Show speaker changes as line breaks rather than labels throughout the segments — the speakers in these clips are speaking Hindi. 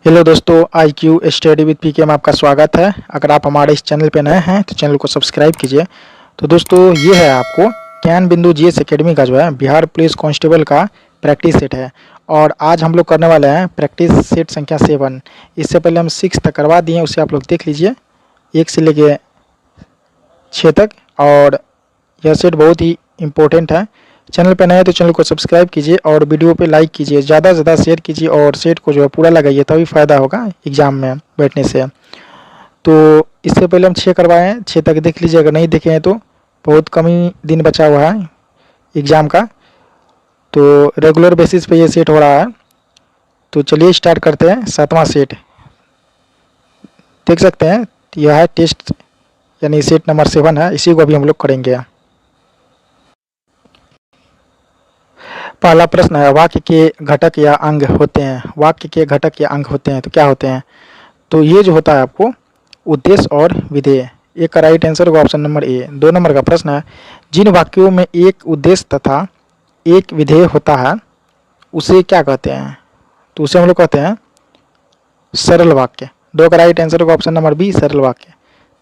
हेलो दोस्तों, आई क्यू स्टडी विद पीके में आपका स्वागत है। अगर आप हमारे इस चैनल पे नए हैं तो चैनल को सब्सक्राइब कीजिए। तो दोस्तों, ये है आपको ज्ञान बिंदु जीएस एकेडमी का जो है बिहार पुलिस कांस्टेबल का प्रैक्टिस सेट है। और आज हम लोग करने वाले हैं प्रैक्टिस सेट संख्या 7। इससे पहले हम 6 तक करवा दिए, उसे आप लोग देख लीजिए, 1 से लेके 6 तक। और यह सेट बहुत ही इम्पोर्टेंट है। चैनल पे नए हैं तो चैनल को सब्सक्राइब कीजिए और वीडियो पे लाइक कीजिए, ज़्यादा से ज़्यादा शेयर कीजिए और सेट को जो है पूरा लगाइए, तभी फ़ायदा होगा एग्ज़ाम में बैठने से। तो इससे पहले हम 6 करवाए हैं, 6 तक देख लीजिए। अगर नहीं देखे हैं तो बहुत कम ही दिन बचा हुआ है एग्ज़ाम का, तो रेगुलर बेसिस पे ये सेट हो रहा है। तो चलिए स्टार्ट करते हैं। 7वां सेट देख सकते हैं, यह है टेस्ट यानी सेट नंबर 7 है, इसी को अभी हम लोग करेंगे। पहला प्रश्न है, वाक्य के घटक या अंग होते हैं। वाक्य के घटक या अंग होते हैं तो क्या होते हैं? तो ये जो होता है आपको उद्देश्य और विधेय। एक का राइट आंसर होगा ऑप्शन नंबर ए। 2 नंबर का प्रश्न है, जिन वाक्यों में एक उद्देश्य तथा एक विधेय होता है उसे क्या कहते हैं? तो उसे हम लोग कहते हैं सरल वाक्य। 2 का राइट आंसर होगा ऑप्शन नंबर बी, सरल वाक्य।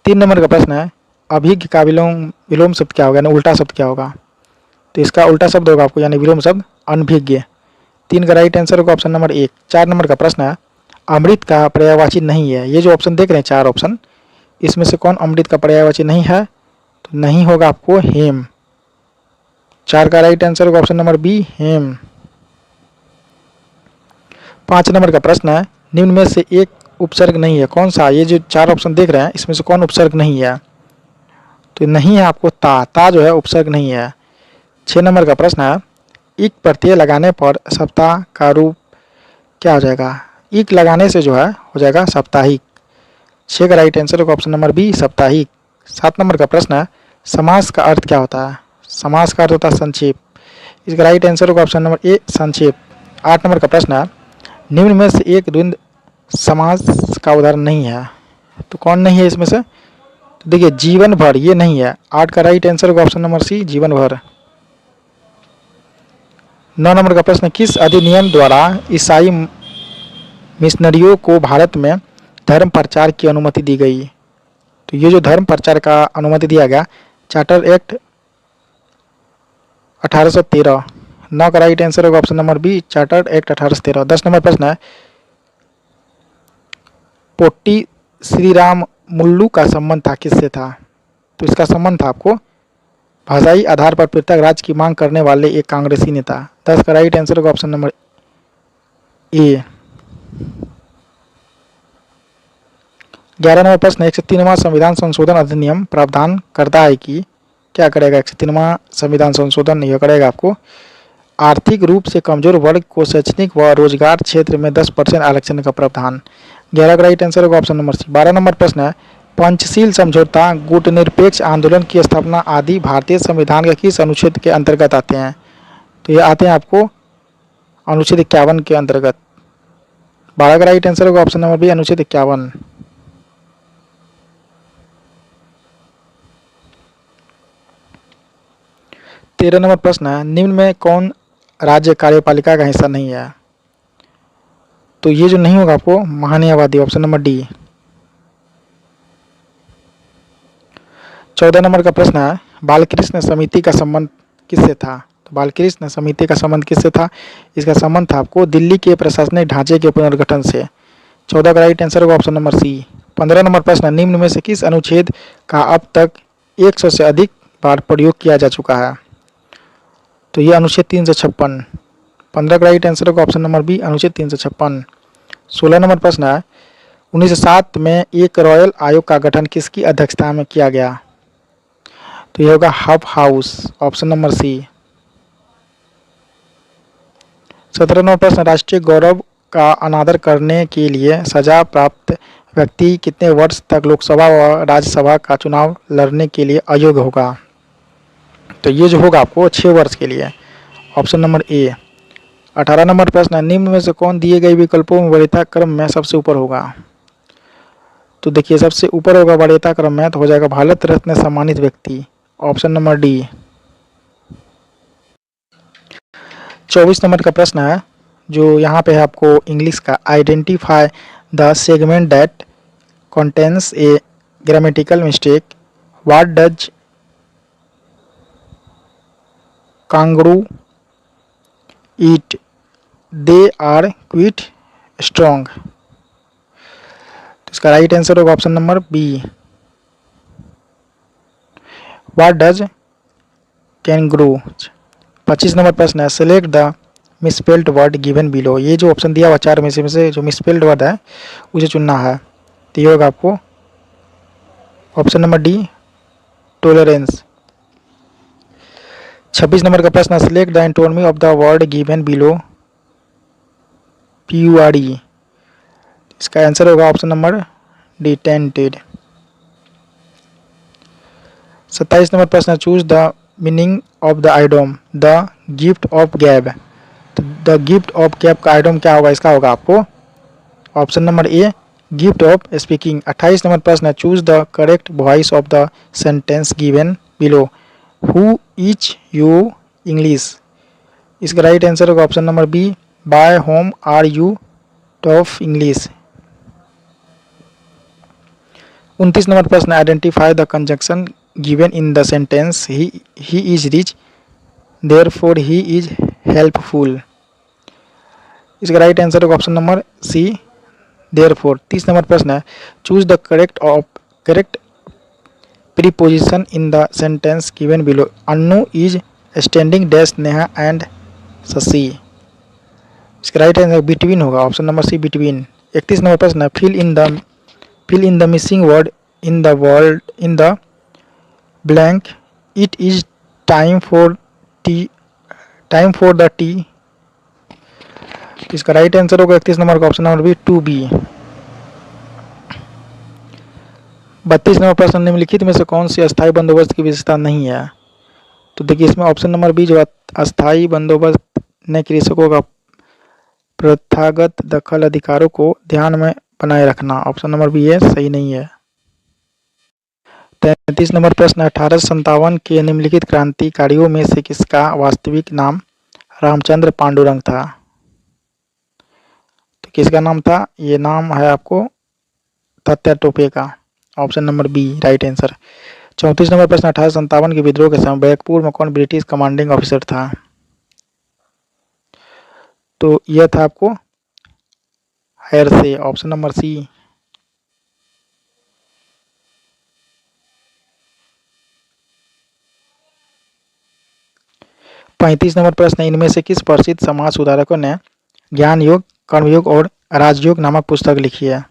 3 नंबर का प्रश्न है, अभिज्ञ का विलोम शब्द क्या होगा यानी उल्टा शब्द क्या होगा? तो इसका उल्टा शब्द होगा आपको यानी विलोम शब्द अनभिज्ञ। 3 का राइट आंसर होगा ऑप्शन नंबर 1। 4 नंबर का प्रश्न है, अमृत का पर्यायवाची नहीं है। ये जो ऑप्शन देख रहे हैं 4 ऑप्शन, इसमें से कौन अमृत का पर्यायवाची नहीं है? तो नहीं होगा आपको हेम। 4 का राइट आंसर होगा ऑप्शन नंबर बी, हेम। 5 नंबर का प्रश्न है, निम्न में से एक उपसर्ग नहीं है, कौन सा? ये जो 4 ऑप्शन देख रहे हैं इसमें से कौन उपसर्ग नहीं है? तो नहीं है आपको ता जो है उपसर्ग नहीं है। 6 नंबर का प्रश्न है, इक प्रत्यय लगाने पर सप्ताह का रूप क्या हो जाएगा? इक लगाने से जो है हो जाएगा साप्ताहिक। 6 का राइट आंसर होगा ऑप्शन नंबर बी, साप्ताहिक। 7 नंबर का प्रश्न है, समास का अर्थ क्या होता है? समास का अर्थ होता है संक्षेप। इसका राइट आंसर होगा ऑप्शन नंबर ए, संक्षेप। 8 नंबर का प्रश्न है, निम्न में से एक द्वंद्व समास का उदाहरण नहीं है। तो कौन नहीं है इसमें से? तो देखिए, जीवन भर ये नहीं है। 8 का राइट आंसर होगा ऑप्शन नंबर सी, जीवन भर। 9 नंबर का प्रश्न, किस अधिनियम द्वारा ईसाई मिशनरियों को भारत में धर्म प्रचार की अनुमति दी गई? तो ये जो धर्म प्रचार का अनुमति दिया गया, चार्टर एक्ट 1813। 9 का राइट आंसर होगा option number B, charter act 1813। 10 number प्रश्न है, पोट्टी श्रीराम मुल्लू का संबंध था किससे था? तो इसका संबंध था आपको भाषाई आधार पर पृथक राज्य की मांग करने वाले एक कांग्रेसी नेता। 10 का राइट आंसर होगा ऑप्शन नंबर ए। 11 नंबर प्रश्न, 103वां संविधान संशोधन अधिनियम प्रावधान करता है कि क्या करेगा? 103वां संविधान संशोधन यह करेगा आपको आर्थिक रूप से कमजोर वर्ग को शैक्षणिक व रोजगार क्षेत्र में 10% आरक्षण का प्रावधान। 11 का राइट आंसर होगा ऑप्शन नंबर सी। 12 नंबर प्रश्न है, पंचशील समझौता, गुटनिरपेक्ष आंदोलन की स्थापना आदि भारतीय संविधान के किस अनुच्छेद के अंतर्गत आते हैं? तो ये आते हैं आपको अनुच्छेद 51 के अंतर्गत। 12 का राइट आंसर होगा ऑप्शन नंबर बी, अनुच्छेद 51। 13 नंबर प्रश्न है, निम्न में कौन राज्य कार्यपालिका का हिस्सा नहीं है? तो ये जो नहीं होगा आपको महान्यायवादी, ऑप्शन नंबर डी। 14 नंबर का प्रश्न है, बालकृष्ण समिति का संबंध किससे था? तो बालकृष्ण समिति का संबंध किससे था? इसका संबंध था आपको दिल्ली के प्रशासनिक ढांचे के पुनर्गठन से। 14 का राइट आंसर होगा ऑप्शन नंबर सी। 15 नंबर प्रश्न, निम्न में से किस अनुच्छेद का अब तक 100 से अधिक बार प्रयोग किया जा चुका है? तो ये अनुच्छेद 356। 15 का राइट आंसर होगा ऑप्शन नंबर बी, अनुच्छेद 356। 16 नंबर प्रश्न है, 1907 में एक रॉयल आयोग का गठन किसकी अध्यक्षता में किया गया? तो यह होगा Huff House, option number C. 17 नंबर प्रश्न, राष्ट्रीय गौरव का अनादर करने के लिए सजा प्राप्त व्यक्ति कितने वर्ष तक लोकसभा व राज्यसभा का चुनाव लड़ने के लिए अयोग्य होगा? तो ये जो होगा आपको 6 वर्ष के लिए, ऑप्शन नंबर ए। 18 नंबर प्रश्न, निम्न में से कौन दिए गए विकल्पों में वरीयता क्रम में सबसे ऊपर होगा? तो देखिए, सबसे ऊपर होगा वरीयता क्रम में तो हो जाएगा भारत रत्न सम्मानित व्यक्ति, ऑप्शन नंबर डी। 24 नंबर का प्रश्न है, जो यहाँ पे है आपको इंग्लिश का, identify the segment that contains a grammatical mistake, what does kangaroo eat, they are quite strong. तो इसका राइट आंसर होगा option number B, what does kangaroo. 25 नंबर प्रश्न है, select the misspelled word given below. ये जो ऑप्शन दिया हुआ चार में से जो मिसस्पेल्ड वर्ड है उसे चुनना है। तो ये होगा आपको option number D, tolerance. 26 number का प्रश्न, select the antonym of the word given below, PURE। इसका आंसर होगा option number D, tainted. 27 number प्रश्न, choose the meaning of the idiom the gift of gab. तो द गिफ्ट ऑफ गैब का आइडोम क्या होगा, इसका होगा आपको option number A, gift of speaking. 28 number प्रश्न, choose the correct voice of the sentence given below, who teach you English. इसका राइट आंसर होगा option number B, by whom are you taught English. 29 number प्रश्न, identify the conjunction given in the sentence he is rich therefore he is helpful. इसका राइट आंसर होगा option number C, therefore. 30 number प्रश्न है, choose the correct preposition in the sentence given below, Annu is standing dash Neha and Shashi. इसका राइट आंसर बिटवीन होगा, option number C, between. 31 number प्रश्न है, fill in the missing word in the blank, it is time for the tea. इसका राइट आंसर होगा 31 नंबर का option number B, to be. 32 number प्रश्न, निम्नलिखित में से कौन सी अस्थायी बंदोबस्त की विशेषता नहीं है। तो देखिए इसमें ऑप्शन नंबर बी जो अस्थायी बंदोबस्त ने कृषकों का प्रथागत दखल अधिकारों को ध्यान में बनाए रखना, ऑप्शन नंबर बी है, सही नहीं है। 33 नंबर प्रश्न, 1857 के निम्नलिखित क्रांतिकारियों में से किसका वास्तविक नाम रामचंद्र पांडुरंग था। तो किसका नाम था, ये नाम है आपको तात्या टोपे का, option number B right answer. 34 number प्रश्न, 1857 के विद्रोह के समय बैरकपुर में कौन ब्रिटिश कमांडिंग ऑफिसर था। तो यह था आपको हेरसे, ऑप्शन नंबर सी। 35 नंबर प्रश्न, इनमें से किस प्रसिद्ध समाज सुधारकों ने ज्ञान योग, कर्मयोग और राजयोग नामक पुस्तक लिखी है।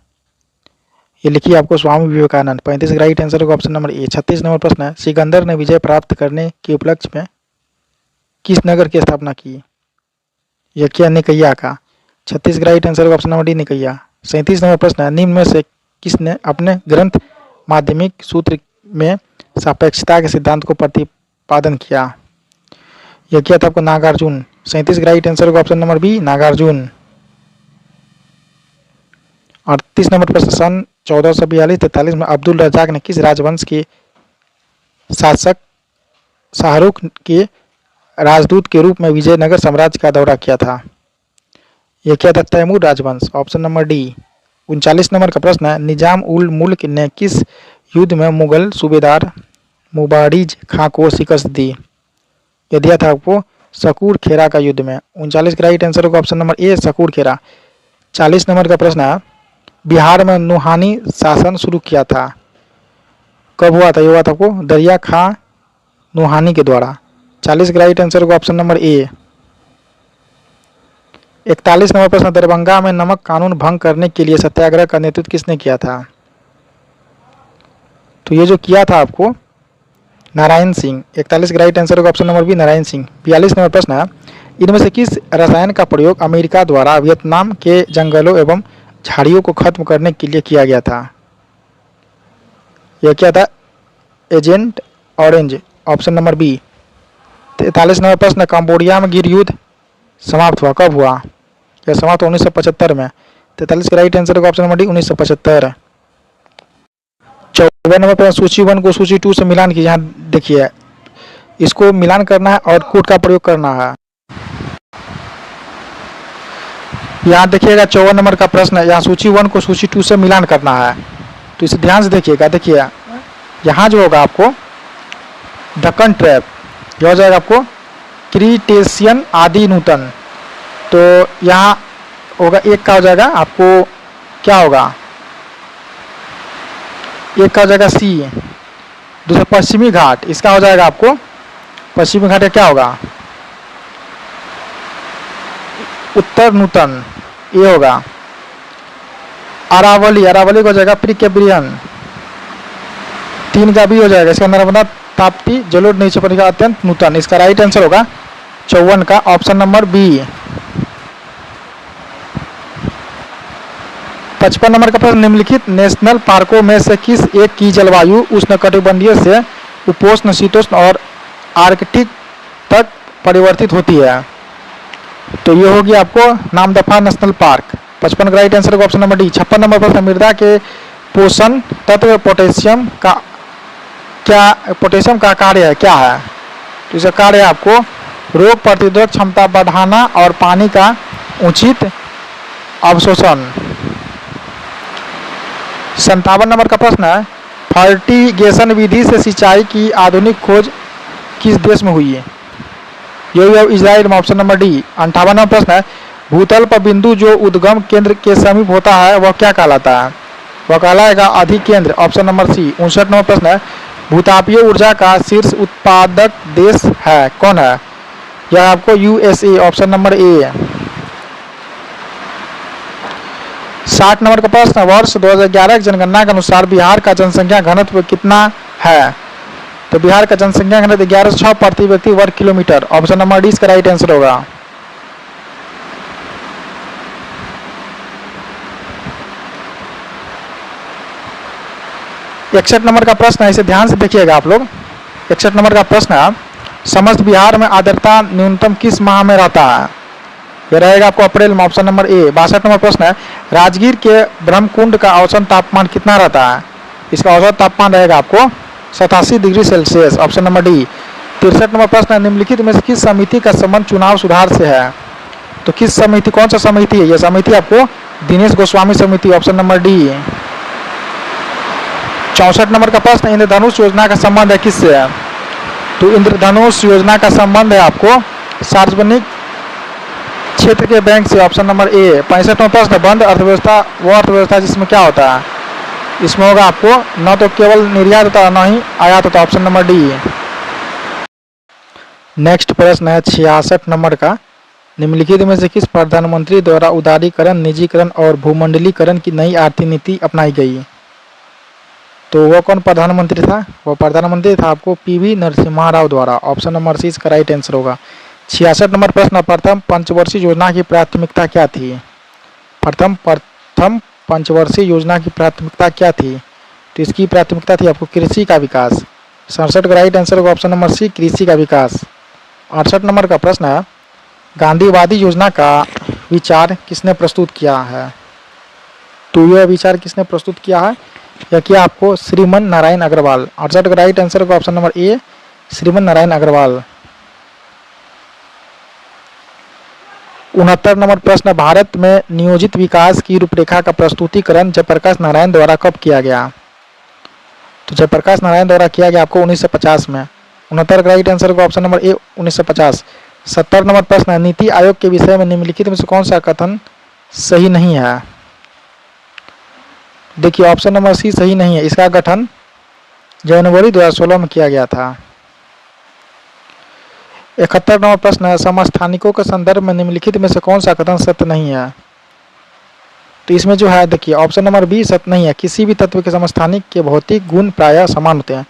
ये लिखी है आपको स्वामी विवेकानंद। 35 राइट आंसर होगा ऑप्शन नंबर ए। 36 नंबर प्रश्न है, सिकंदर ने विजय प्राप्त करने के उपलक्ष्य में किस नगर की स्थापना की। यह किया निकैया का। 36 राइट आंसर होगा ऑप्शन नंबर डी, निकैया। 37 नंबर प्रश्न है, निम्न में से किसने अपने ग्रंथ माध्यमिक सूत्र में सापेक्षता के सिद्धांत को प्रतिपादन किया। यह किया था आपको नागार्जुन। 37 राइट आंसर होगा option number B, Nagarjuna. 38 number प्रश्न, सन 1442-43 में अब्दुल रजाक ने किस राजवंश के शासक शाहरुख के राजदूत के रूप में विजयनगर साम्राज्य का दौरा किया था। यह क्या था, तैमूर राजवंश, ऑप्शन नंबर डी। 39 नंबर का प्रश्न है, निजाम उल मुल्क ने किस युद्ध में मुगल सूबेदार मुबारिज खां को शिकस्त दी। यह दिया था आपको सकूर खेरा का युद्ध में। 39 का राइट आंसर होगा option number A, Sakur Khera. 40 number का प्रश्न है, बिहार में नुहानी शासन शुरू किया था, कब हुआ था। ये हुआ था आपको दरिया खां नुहानी के द्वारा। 40 का राइट आंसर होगा ऑप्शन नंबर ए। 41 नंबर प्रश्न, दरभंगा में नमक कानून भंग करने के लिए सत्याग्रह का नेतृत्व किसने किया था। तो ये जो किया था आपको नारायण सिंह। 41 का राइट आंसर होगा option number B, Narayan Singh. 42 number प्रश्न है, इनमें से किस रसायन का प्रयोग अमेरिका द्वारा वियतनाम के जंगलों एवं झाड़ियों को खत्म करने के लिए किया गया था। यह क्या था, agent orange, option number B. 43 number प्रश्न, कंबोडिया में गिर युद्ध समाप्त हुआ, कब हुआ। यह समाप्त 1975 में। 43 का राइट आंसर होगा ऑप्शन नंबर डी, 1975। 54 नंबर प्रश्न, सूची 1 को सूची 2 से मिलान कीजिए। यहाँ देखिए इसको मिलान करना है और कोड का प्रयोग करना है। यहाँ देखिएगा 54 नंबर का प्रश्न है। यहाँ सूची 1 को सूची 2 से मिलान करना है, तो इसे ध्यान से देखिएगा। देखिए यहाँ जो होगा आपको दक्कन ट्रैप, यह हो जाएगा आपको क्रीटेशियन आदि नूतन। तो यहाँ होगा एक का हो जाएगा आपको क्या होगा, एक का हो जाएगा सी। दूसरा पश्चिमी घाट, इसका हो जाएगा आपको पश्चिमी घाट का क्या होगा उत्तर नूतन, ये होगा। अरावली, अरावली को हो जाएगा प्रीकेब्रियन। 3 का भी हो जाएगा, इसका नर्मदा ताप्ती जलोढ़ नीचे पर अत्यंत नूतन। इसका राइट आंसर होगा 54 का ऑप्शन नंबर बी। 55 नंबर का प्रश्न, निम्नलिखित नेशनल पार्कों में से किस एक की जलवायु उष्णकटिबंधीय से उपोष्ण शीतोष्ण और आर्कटिक तक परिवर्तित होती है? तो ये होगी आपको नामदफा नेशनल पार्क। 55 का राइट आंसर होगा ऑप्शन नंबर डी। 56 नंबर प्रश्न, मृदा के पोषण तत्व पोटेशियम का कार्य है क्या है? तो इसका कार्य है आपको रोग प्रतिरोधक क्षमता बढ़ाना और पानी का उचित अवशोषण। 57 नंबर का प्रश्न है, फर्टिगेशन विधि से सिंचाई की आधुनिक खोज किस देश में हुई है? यही इजराइल में, ऑप्शन नंबर डी। 58 नंबर प्रश्न है, भूतल पर बिंदु जो उद्गम केंद्र के समीप होता है वह क्या कहलाता है? वह कहलाएगा अधिकेंद्र, ऑप्शन नंबर सी। 59 नंबर प्रश्न है, भूतापीय ऊर्जा का शीर्ष उत्पादक देश है कौन है? यह आपको यूएसए, ऑप्शन नंबर ए। 60 नंबर का प्रश्न, वर्ष 2011 की जनगणना के अनुसार बिहार का जनसंख्या घनत्व कितना है? तो बिहार का जनसंख्या घनत्व 1106 प्रति व्यक्ति वर्ग किलोमीटर, ऑप्शन नंबर डी इसका राइट आंसर होगा। इकसठ नंबर का प्रश्न है, इसे ध्यान से देखिएगा आप लोग। 61 नंबर का प्रश्न है, समस्त बिहार में आर्द्रता न्यूनतम किस माह में रहता है? यह रहेगा आपको अप्रैल में, ऑप्शन नंबर ए। 62 नंबर प्रश्न है, राजगीर के ब्रह्मकुंड का औसत तापमान कितना रहता है? इसका औसत तापमान रहेगा आपको 87 degree Celsius, option number D. 63 number प्रश्न है, निम्नलिखित में से किस समिति का संबंध चुनाव सुधार से है? तो किस समिति, कौन सा समिति है? यह समिति आपको दिनेश गोस्वामी समिति, ऑप्शन नंबर डी। 64 नंबर का प्रश्न, इंद्रधनुष योजना का संबंध है किससे है? तो इंद्रधनुष योजना का संबंध है आपको सार्वजनिक क्षेत्र के बैंक से, ऑप्शन नंबर ए। 65 नंबर प्रश्न, बंद अर्थव्यवस्था वो अर्थव्यवस्था जिसमें क्या होता है? इसमें होगा आपको न तो केवल निर्यात होता न ही आयात होता, ऑप्शन नंबर डी। नेक्स्ट प्रश्न है 66 नंबर का, निम्नलिखित में से किस प्रधानमंत्री द्वारा उदारीकरण, निजीकरण और भूमंडलीकरण की नई आर्थिक नीति अपनाई गई? तो वह कौन प्रधानमंत्री था? वह प्रधानमंत्री था आपको पीवी नरसिम्हा राव द्वारा, ऑप्शन नंबर सी इसका राइट आंसर होगा। 66 नंबर प्रश्न, प्रथम पंचवर्षीय योजना की प्राथमिकता क्या थी? प्रथम पंचवर्षीय योजना की प्राथमिकता क्या थी? तो इसकी प्राथमिकता थी आपको कृषि का विकास। 67 का राइट आंसर होगा ऑप्शन नंबर सी, कृषि का विकास। 68 नंबर का प्रश्न है, गांधीवादी योजना का विचार किसने प्रस्तुत किया है? तो यह विचार किसने प्रस्तुत किया है? यह किया आपको श्रीमन नारायण अग्रवाल। 68 का राइट आंसर होगा option number A, Shriman Narayan Agarwal. 69 number प्रश्न, भारत में नियोजित विकास की रूपरेखा का प्रस्तुतिकरण जयप्रकाश नारायण द्वारा कब किया गया? तो जयप्रकाश नारायण द्वारा किया गया आपको 1950 में। 69 का राइट आंसर होगा ऑप्शन नंबर ए, 1950। 70 नंबर प्रश्न, नीति आयोग के विषय में निम्नलिखित में से कौन सा कथन सही नहीं है? देखिए ऑप्शन नंबर सी सही नहीं है, इसका गठन जनवरी 2016 में किया गया था। 71 नंबर प्रश्न है, समस्थानिकों के संदर्भ में निम्नलिखित में से कौन सा कथन सत्य नहीं है? तो इसमें जो है देखिए ऑप्शन नंबर बी सत्य नहीं है, किसी भी तत्व के समस्थानिक के भौतिक गुण प्रायः समान होते हैं।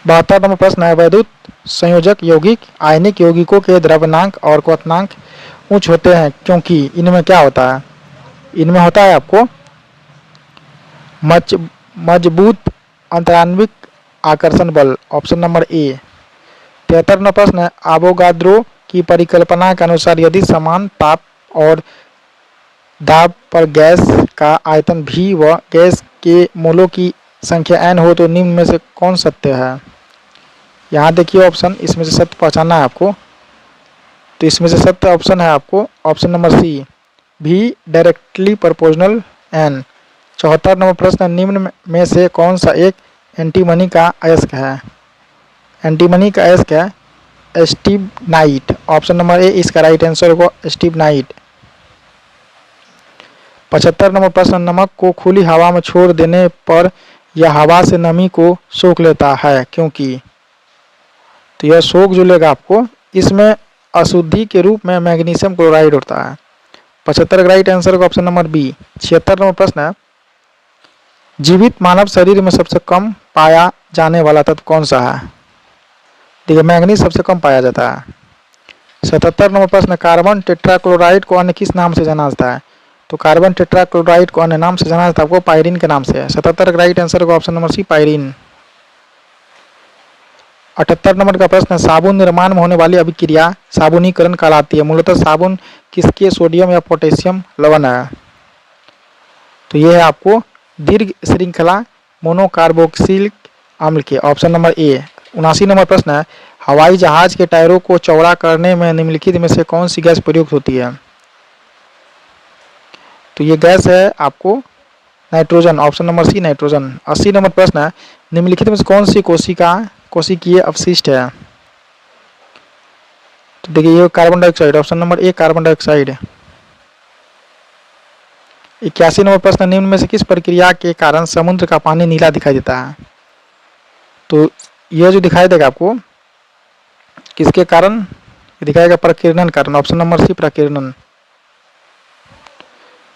72 नंबर प्रश्न है, वैद्युत संयोजक यौगिक आयनिक यौगिकों के द्रव्यनांक और क्वथनांक उच्च होते हैं क्योंकि इनमें क्या होता है? इनमें होता है आपको मजबूत अंतरान्विक आकर्षण बल, ऑप्शन नंबर ए। 73 नंबर प्रश्न है, एवोगाद्रो की परिकल्पना के अनुसार यदि समान ताप और दाब पर गैस का आयतन भी व गैस के मोलों की संख्या n हो तो निम्न में से कौन सत्य है? यहाँ देखिए ऑप्शन, इसमें से सत्य पहचानना है आपको। तो इसमें से सत्य ऑप्शन है आपको ऑप्शन नंबर सी, भी डायरेक्टली प्रोपोर्शनल एन। 74 नंबर प्रश्न, निम्न में से कौन सा एक एंटीमनी का अयस्क है? एंटीमनी का अयस्क है स्टिबनाइट। ऑप्शन नंबर ए इसका राइट आंसर होगा स्टिबनाइट। 75 नंबर प्रश्न, नमक को खुली हवा में छोड़ देने पर यह हवा से नमी को सोख लेता है क्योंकि? तो यह सोख जो लेगा आपको, इसमें अशुद्धि के रूप में मैग्नीशियम क्लोराइड होता है। 75 का राइट आंसर होगा ऑप्शन नंबर बी। 76 नंबर प्रश्न है, जीवित मानव शरीर में सबसे कम पाया जाने वाला तत्व कौन सा है? देखिए मैग्नीज सबसे कम पाया जाता है। 77 नंबर प्रश्न, कार्बन टेट्राक्लोराइड को अन्य किस नाम से जाना जाता है? तो कार्बन टेट्राक्लोराइड को अन्य नाम से जाना जाता है आपको पायरीन के नाम से। 77 का राइट आंसर होगा option number C, pyrene. 78 number का प्रश्न है, साबुन निर्माण में होने वाली अभिक्रिया साबुनीकरण कहलाती है। मूलतः साबुन किसके सोडियम या पोटेशियम लवण है? तो यह है आपको दीर्घ श्रृंखला मोनोकार्बोक्सिलिक अम्ल के। ऑप्शन नंबर ए। 79 नंबर प्रश्न है, हवाई जहाज के टायरों को चौड़ा करने में निम्नलिखित में से कौन सी गैस प्रयुक्त होती है? तो ये गैस है आपको nitrogen. Option number C, nitrogen. 80 number प्रश्न है, निम्नलिखित में से कौन सी कोशिकीय अपशिष्ट है? तो देखिए ये कार्बन डाइऑक्साइड। ऑप्शन नंबर ए, कार्बन डाइऑक्साइड। 81 नंबर प्रश्न, निम्न में से किस प्रक्रिया के कारण समुद्र का पानी नीला दिखाई देता है? तो यह जो दिखाई देगा आपको किसके कारण दिखाएगा? प्रकीर्णन कारण। ऑप्शन नंबर सी, प्रकीर्णन।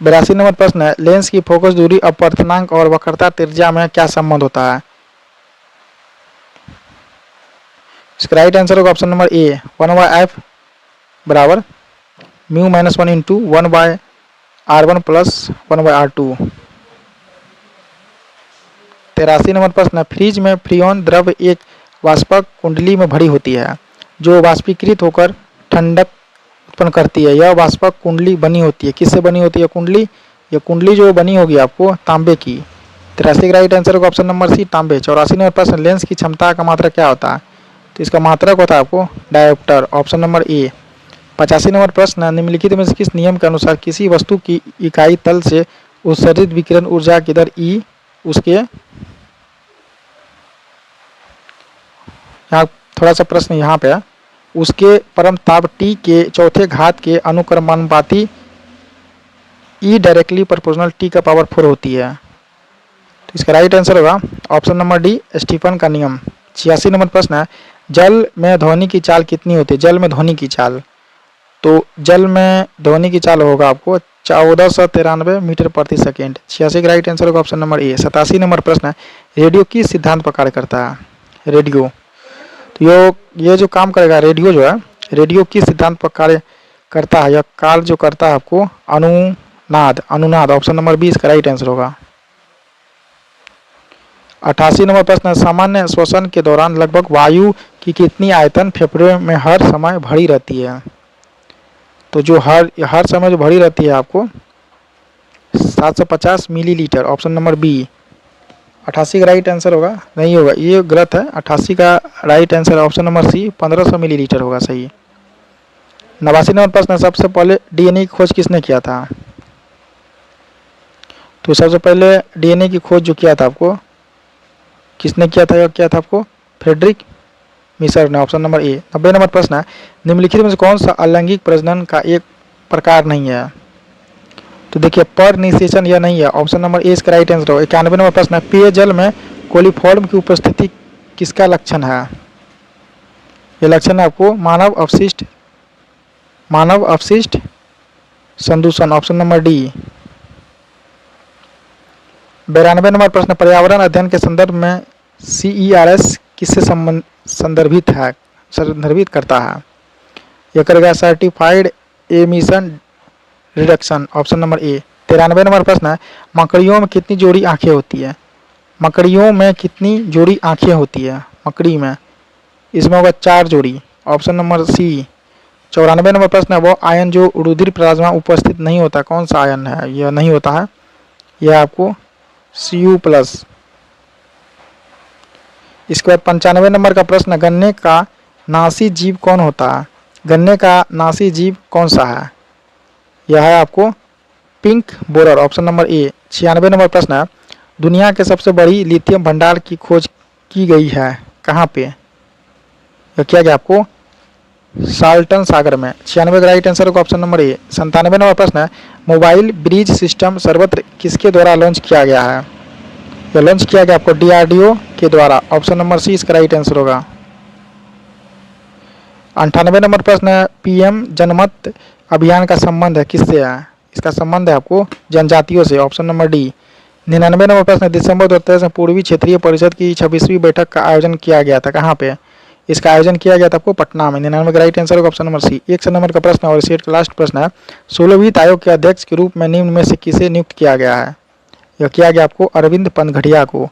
82 नंबर प्रश्न है, लेंस की फोकस दूरी, अपवर्तनांक और वक्रता त्रिज्या में क्या संबंध होता है? इसका राइट आंसर होगा ऑप्शन नंबर ए, 1/f बराबर mu minus 1 into 1/r1 plus 1/r2। 83 number प्रश्न है, फ्रिज में फ्रीऑन द्रव एक वाष्पक कुंडली में भरी होती है जो वाष्पीकृत होकर ठंडक उत्पन्न करती है। यह वाष्पक कुंडली बनी होती है, किससे बनी होती है कुंडली? यह कुंडली जो बनी होगी आपको तांबे की। 83 का राइट आंसर होगा ऑप्शन नंबर सी, तांबे। 84 नंबर प्रश्न, लेंस की क्षमता का मात्रक क्या होता है? तो इसका मात्रक होता है आपको डायोप्टर। ऑप्शन नंबर ए। 85 नंबर प्रश्न, निम्नलिखित में से किस नियम के अनुसार किसी वस्तु की इकाई तल से उत्सर्जित विकिरण ऊर्जा की दर ई उसके, यहाँ थोड़ा सा प्रश्न यहाँ पे, उसके परम ताप T के चौथे घात के अनुक्रमानुपाती E डायरेक्टली प्रोपोर्शनल T का पावर 4 होती है। तो इसका राइट आंसर होगा ऑप्शन नंबर डी, स्टीफन का नियम। 86 नंबर प्रश्न है, जल में ध्वनि की चाल कितनी होती है? जल में ध्वनि की चाल, तो जल में ध्वनि की चाल होगा आपको 1493 मीटर प्रति सेकेंड। 86 का राइट आंसर होगा ऑप्शन नंबर ए। 87 नंबर प्रश्न है, रेडियो किस सिद्धांत पर कार्य करता है? रेडियो, तो ये जो काम करेगा रेडियो जो है, रेडियो किस सिद्धांत पर कार्य करता है? यह कार्य जो करता है आपको अनुनाद। ऑप्शन नंबर बी इसका राइट आंसर होगा। 88 नंबर प्रश्न, सामान्य श्वसन के दौरान लगभग वायु की कितनी आयतन फेफड़े में हर समय भरी रहती है? तो जो हर समय जो भरी रहती है आपको 750 मिलीलीटर। Option number B. 88 का राइट आंसर होगा, नहीं होगा, ये गलत है। 88 का right answer option number C, 1500 millilitre होगा सही। 89 नंबर प्रश्न, सबसे पहले डीएनए की खोज किसने किया था? तो सबसे पहले डीएनए की खोज जो किया था आपको, किसने किया था? क्या था आपको? फ्रेडरिक मिशर ने। ऑप्शन नंबर ए। 90 नंबर प्रश्न है, निम्नलिखित में से कौन सा अलैंगिक प्रजनन का एक प्रकार नहीं है? तो देखिए पर निषेचन यह नहीं है। ऑप्शन नंबर ए इसका राइट आंसर होगा। 91 नंबर प्रश्न है, पेयजल में कोलिफॉर्म की उपस्थिति किसका लक्षण है? यह लक्षण है आपको मानव अपशिष्ट संदूषण। Option number D. 92 नंबर प्रश्न, पर्यावरण अध्ययन के संदर्भ में CERS किससे संदर्भित करता है? यह करेगा certified emission reduction. Option number ए। 93 नंबर प्रश्न है, मकड़ियों में कितनी जोड़ी आंखें होती है? मकड़ियों में कितनी जोड़ी आंखें होती है? मकड़ी में, इसमें होगा 4 जोड़ी। ऑप्शन नंबर सी। 94 नंबर प्रश्न है, वो आयन जो रुधिर प्लाज्मा उपस्थित नहीं होता, कौन सा आयन है? यह नहीं होता है, यह आपको Cu+। इसके बाद 95 नंबर का प्रश्न, गन्ने का नासी जीव कौन होता है? गन्ने का नासी जीव कौन सा है? यह है आपको पिंक बोरर, ऑप्शन नंबर ए। 96 नंबर प्रश्न है, दुनिया के सबसे बड़ी लिथियम भंडार की खोज की गई है कहाँ पे? यह किया गया आपको साल्टन सागर में। 96 का राइट आंसर होगा ऑप्शन नंबर ए। 97 नंबर प्रश्न है, मोबाइल ब्रिज सिस्टम सर्वत्र किसके द्वारा लॉन्च किया गया है? यह लॉन्च किया गया आपको DRDO के द्वारा, ऑप्शन नंबर सी इसका राइट आंसर होगा। 98 नंबर प्रश्न है, PM जनमत अभियान का संबंध है किससे है? इसका संबंध है आपको जनजातियों से, ऑप्शन नंबर डी। 99 नंबर प्रश्न है, दिसंबर 2023 में पूर्वी क्षेत्रीय परिषद की 26वीं बैठक का आयोजन किया गया था कहाँ पे? इसका आयोजन किया गया था आपको पटना में। 99 का राइट आंसर होगा ऑप्शन नंबर सी। 100 नंबर का प्रश्न और सेट का लास्ट प्रश्न है, 16वीं आयोग के अध्यक्ष के रूप में निम्न में से किसे नियुक्त किया गया है? यह किया गया आपको अरविंद पनघड़िया को।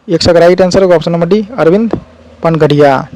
100 का राइट आंसर होगा ऑप्शन नंबर डी, अरविंद पनघड़िया।